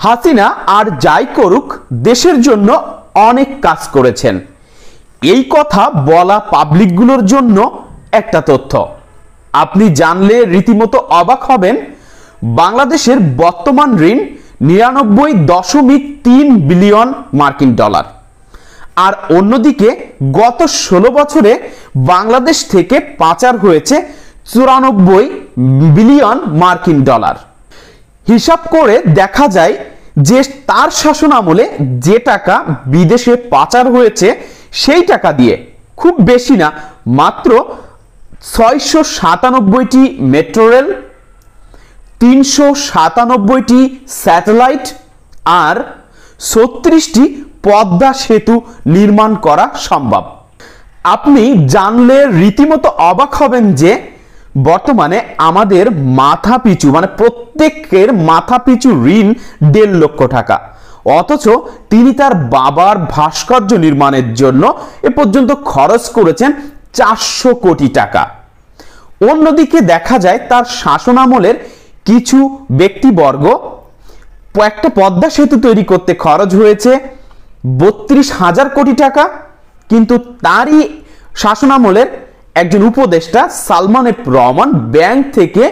হাসিনা আর যাই করুক দেশের জন্য অনেক কাজ করেছেন, এই কথা বলা পাবলিকগুলোর জন্য একটা তথ্য আপনি জানলে রীতিমতো অবাক হবেন। বাংলাদেশের বর্তমান ঋণ 99.3 বিলিয়ন মার্কিন ডলার, আর অন্যদিকে গত 16 বছরে বাংলাদেশ থেকে পাচার হয়েছে 94 বিলিয়ন মার্কিন ডলার। হিসাব করে দেখা যায় যে তার শাসন আমলে যে টাকা বিদেশে পাচার হয়েছে সেই টাকা দিয়ে খুব বেশি না, মাত্র 697টি মেট্রো রেল, 397টি স্যাটেলাইট আর 36টি পদ্মা সেতু নির্মাণ করা সম্ভব। আপনি জানলে রীতিমতো অবাক হবেন যে বর্তমানে আমাদের মাথাপিছু মানে প্রত্যেকের মাথাপিছু ঋণ 1.5 লক্ষ টাকা, অথচ তিনি তার বাবার ভাস্কর্য নির্মাণের জন্য এ পর্যন্ত খরচ করেছেন 400 কোটি টাকা। অন্যদিকে দেখা যায় তার শাসনামলের কিছু ব্যক্তিবর্গ একটা পদ্মা সেতু তৈরি করতে খরচ হয়েছে 32,000 কোটি টাকা, কিন্তু তারই শাসনামলের একজন উপদেষ্টা সালমান এফ রহমান ব্যাংক থেকে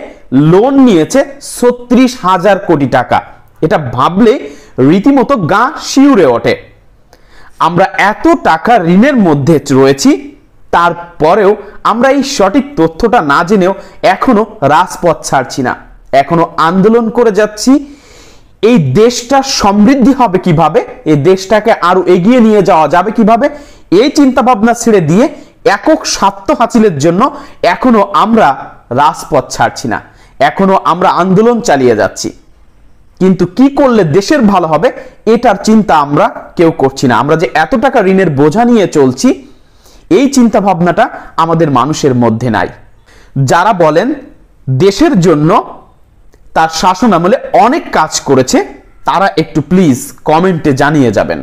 লোন নিয়েছে 36,000 কোটি টাকা। এটা ভাবলে রীতিমতো গা শিউরে ওঠে। আমরা এত টাকা ঋণের মধ্যে রয়েছি, তারপরেও আমরা এই সঠিক তথ্যটা না জেনেও এখনো রাজপথ ছাড়ছি না, এখনো আন্দোলন করে যাচ্ছি। এই দেশটা সমৃদ্ধি হবে কিভাবে, এই দেশটাকে আরো এগিয়ে নিয়ে যাওয়া যাবে কিভাবে, এই চিন্তা ভাবনা ছেড়ে দিয়ে একক স্বার্থ হাসিলের জন্য এখনো আমরা রাজপথ ছাড়ছি না, এখনো আমরা আন্দোলন চালিয়ে যাচ্ছি। কিন্তু কি করলে দেশের ভালো হবে এটার চিন্তা আমরা কেউ করছি না। আমরা যে এত টাকা ঋণের বোঝা নিয়ে চলছি এই চিন্তা ভাবনাটা আমাদের মানুষের মধ্যে নাই। যারা বলেন দেশের জন্য তার শাসন আমলে অনেক কাজ করেছে তারা একটু প্লিজ কমেন্টে জানিয়ে যাবেন।